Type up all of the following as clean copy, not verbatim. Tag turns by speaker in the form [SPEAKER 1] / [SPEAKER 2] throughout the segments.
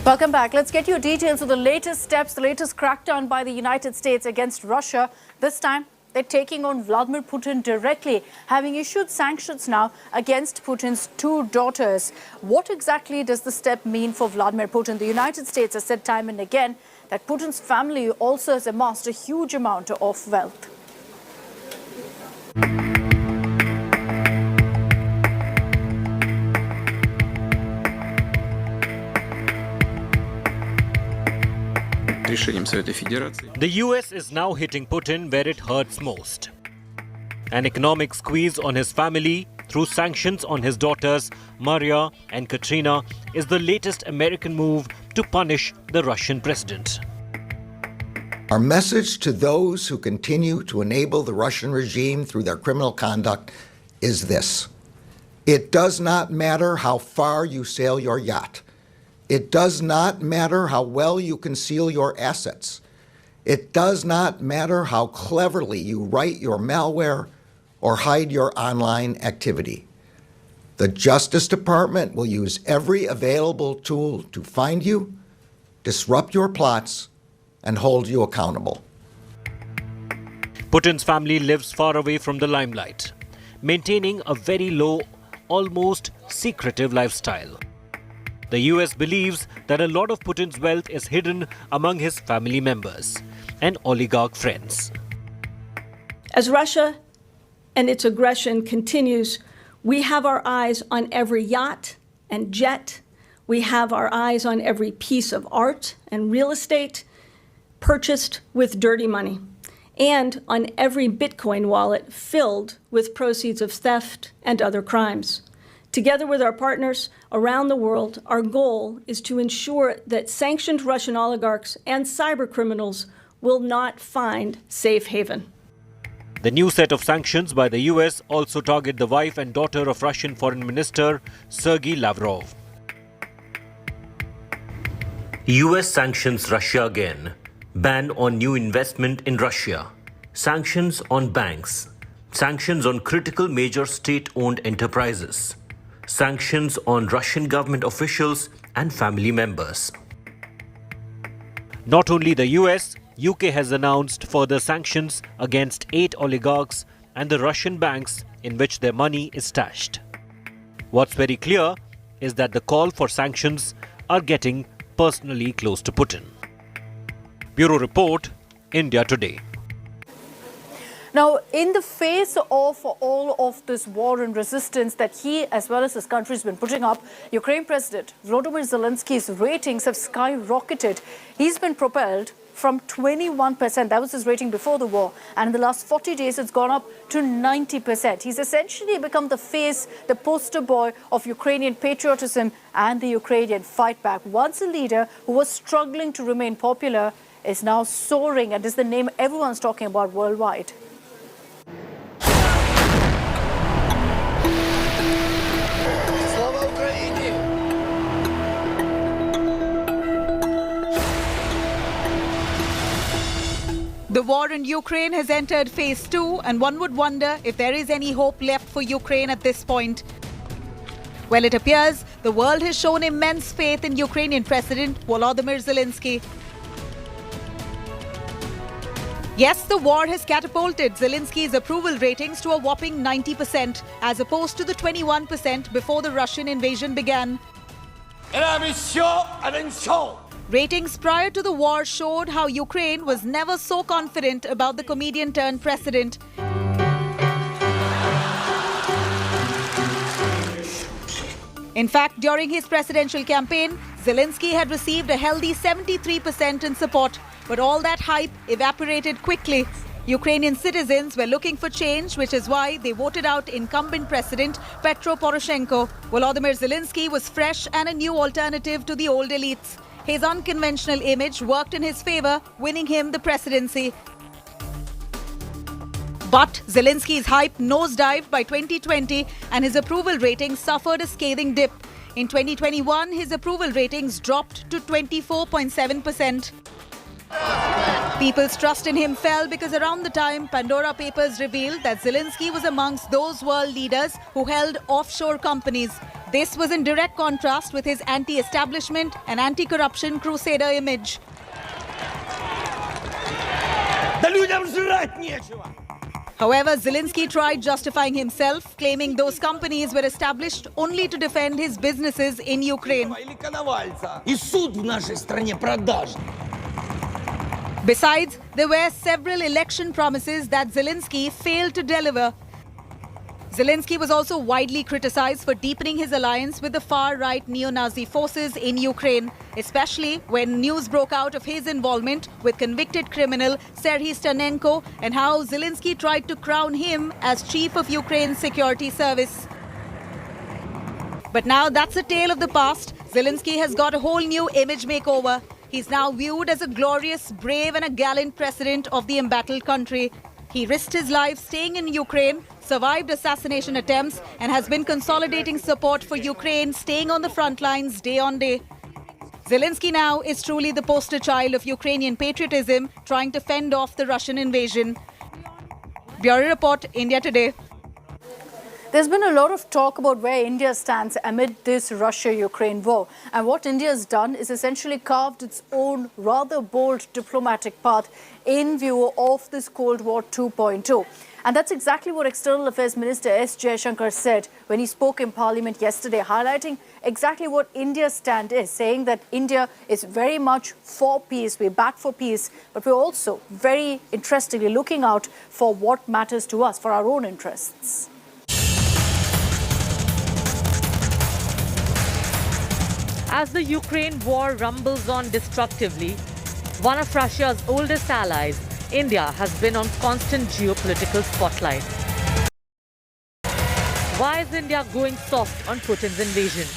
[SPEAKER 1] Welcome back. Let's get you details of the latest steps, the latest crackdown by the United States against Russia. This time, they're taking on Vladimir Putin directly, having issued sanctions now against Putin's two daughters. What exactly does the step mean for Vladimir Putin? The United States has said time and again that Putin's family also has amassed a huge amount of wealth.
[SPEAKER 2] The US is now hitting Putin where it hurts most. An economic squeeze on his family through sanctions on his daughters Maria and Katrina is the latest American move to punish the Russian president.
[SPEAKER 3] Our message to those who continue to enable the Russian regime through their criminal conduct is this: it does not matter how far you sail your yacht. It does not matter how well you conceal your assets. It does not matter how cleverly you write your malware or hide your online activity. The Justice Department will use every available tool to find you, disrupt your plots, and hold you accountable.
[SPEAKER 2] Putin's family lives far away from the limelight, maintaining a very low, almost secretive lifestyle. The US believes that a lot of Putin's wealth is hidden among his family members and oligarch friends.
[SPEAKER 4] As Russia and its aggression continues, we have our eyes on every yacht and jet. We have our eyes on every piece of art and real estate purchased with dirty money, and on every Bitcoin wallet filled with proceeds of theft and other crimes. Together with our partners around the world, our goal is to ensure that sanctioned Russian oligarchs and cybercriminals will not find safe haven.
[SPEAKER 2] The new set of sanctions by the US also target the wife and daughter of Russian Foreign Minister Sergei Lavrov. US sanctions Russia again. Ban on new investment in Russia. Sanctions on banks. Sanctions on critical major state-owned enterprises. Sanctions on Russian government officials and family members. Not only the US, UK has announced further sanctions against 8 oligarchs and the Russian banks in which their money is stashed. What's very clear is that the call for sanctions are getting personally close to Putin. Bureau Report, India Today.
[SPEAKER 1] Now, in the face of all of this war and resistance that he, as well as his country, has been putting up, Ukraine President Volodymyr Zelensky's ratings have skyrocketed. He's been propelled from 21%, that was his rating before the war, and in the last 40 days it's gone up to 90%. He's essentially become the face, the poster boy of Ukrainian patriotism and the Ukrainian fight back. Once a leader who was struggling to remain popular is now soaring and is the name everyone's talking about worldwide.
[SPEAKER 5] The war in Ukraine has entered phase 2, and one would wonder if there is any hope left for Ukraine at this point. Well, it appears the world has shown immense faith in Ukrainian President Volodymyr Zelenskyy. Yes, the war has catapulted Zelenskyy's approval ratings to a whopping 90%, as opposed to the 21% before the Russian invasion began. Ratings prior to the war showed how Ukraine was never so confident about the comedian-turned-president. In fact, during his presidential campaign, Zelenskyy had received a healthy 73% in support. But all that hype evaporated quickly. Ukrainian citizens were looking for change, which is why they voted out incumbent President Petro Poroshenko. Volodymyr Zelenskyy was fresh and a new alternative to the old elites. His unconventional image worked in his favor, winning him the presidency. But Zelensky's hype nosedived by 2020 and his approval ratings suffered a scathing dip. In 2021, his approval ratings dropped to 24.7%. People's trust in him fell because around the time Pandora Papers revealed that Zelenskyy was amongst those world leaders who held offshore companies. this was in direct contrast with his anti-establishment and anti-corruption crusader image. However, Zelenskyy tried justifying himself, claiming those companies were established only to defend his businesses in Ukraine. Besides, there were several election promises that Zelenskyy failed to deliver. Zelenskyy was also widely criticized for deepening his alliance with the far-right neo-Nazi forces in Ukraine, especially when news broke out of his involvement with convicted criminal Serhiy Stanenko and how Zelenskyy tried to crown him as chief of Ukraine's security service. But now that's a tale of the past. Zelenskyy has got a whole new image makeover. He's now viewed as a glorious, brave and a gallant president of the embattled country. He risked his life staying in Ukraine, survived assassination attempts, and has been consolidating support for Ukraine, staying on the front lines day on day. Zelenskyy now is truly the poster child of Ukrainian patriotism, trying to fend off the Russian invasion. Bureau Report, India Today.
[SPEAKER 1] There's been a lot of talk about where India stands amid this Russia-Ukraine war. And what India has done is essentially carved its own rather bold diplomatic path in view of this Cold War 2.0. And that's exactly what External Affairs Minister S. Jaishankar said when he spoke in Parliament yesterday, highlighting exactly what India's stand is, saying that India is very much for peace, we're back for peace, but we're also very interestingly looking out for what matters to us, for our own interests.
[SPEAKER 6] As the Ukraine war rumbles on destructively, one of Russia's oldest allies, India, has been on constant geopolitical spotlight. Why is India going soft on Putin's invasion?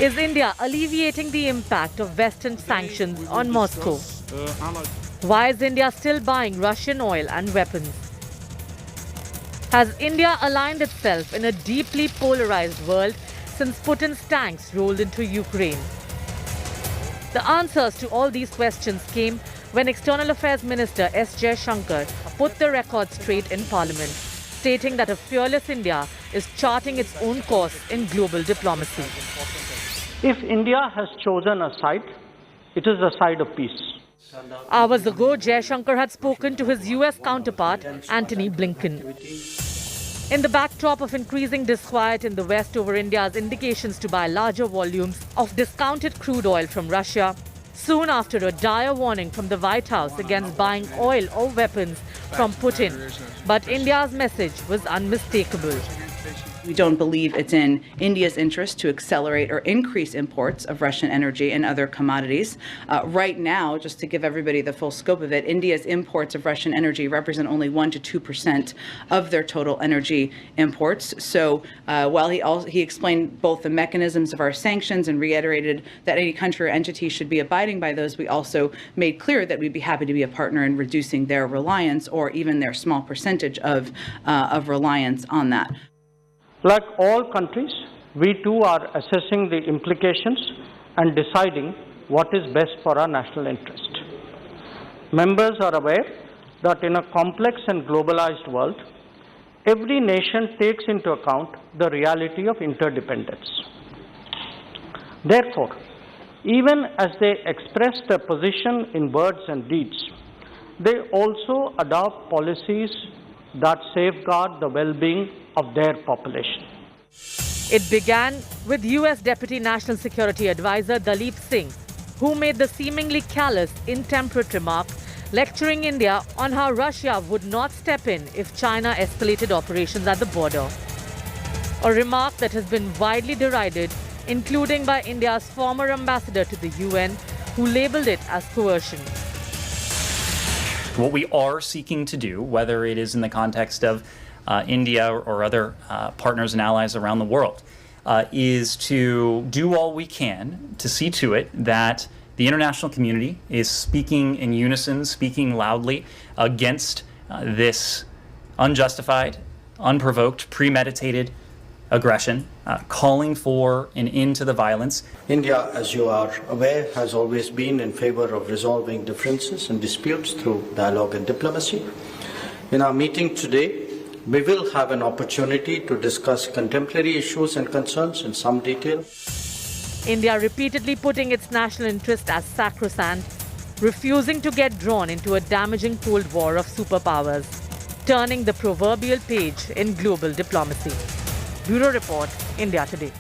[SPEAKER 6] Is India alleviating the impact of Western sanctions on Moscow? Why is India still buying Russian oil and weapons? Has India aligned itself in a deeply polarized world since Putin's tanks rolled into Ukraine? The answers to all these questions came when External Affairs Minister S. Jaishankar put the record straight in Parliament, stating that a fearless India is charting its own course in global diplomacy.
[SPEAKER 7] If India has chosen a side, it is the side of peace.
[SPEAKER 6] Hours ago, Jaishankar had spoken to his US counterpart, Antony Blinken. In the backdrop of increasing disquiet in the West over India's indications to buy larger volumes of discounted crude oil from Russia, soon after a dire warning from the White House against buying oil or weapons from Putin, but India's message was unmistakable.
[SPEAKER 8] We don't believe it's in India's interest to accelerate or increase imports of Russian energy and other commodities. Right now, just to give everybody the full scope of it, India's imports of Russian energy represent only 1% to 2% of their total energy imports. So while he explained both the mechanisms of our sanctions and reiterated that any country or entity should be abiding by those, we also made clear that we'd be happy to be a partner in reducing their reliance or even their small percentage of reliance on that.
[SPEAKER 7] Like all countries, we too are assessing the implications and deciding what is best for our national interest. Members are aware that in a complex and globalized world, every nation takes into account the reality of interdependence. Therefore, even as they express their position in words and deeds, they also adopt policies that safeguard the well-being of their population.
[SPEAKER 6] It began with US Deputy National Security Advisor Dalip Singh, who made the seemingly callous, intemperate remark, lecturing India on how Russia would not step in if China escalated operations at the border. A remark that has been widely derided, including by India's former ambassador to the UN, who labelled it as coercion.
[SPEAKER 9] What we are seeking to do, whether it is in the context of India or other partners and allies around the world, is to do all we can to see to it that the international community is speaking in unison, speaking loudly against this unjustified, unprovoked, premeditated aggression, calling for an end to the violence.
[SPEAKER 10] India, as you are aware, has always been in favor of resolving differences and disputes through dialogue and diplomacy. In our meeting today, we will have an opportunity to discuss contemporary issues and concerns in some detail.
[SPEAKER 6] India repeatedly putting its national interest as sacrosanct, refusing to get drawn into a damaging Cold War of superpowers, turning the proverbial page in global diplomacy. Bureau Report, India Today.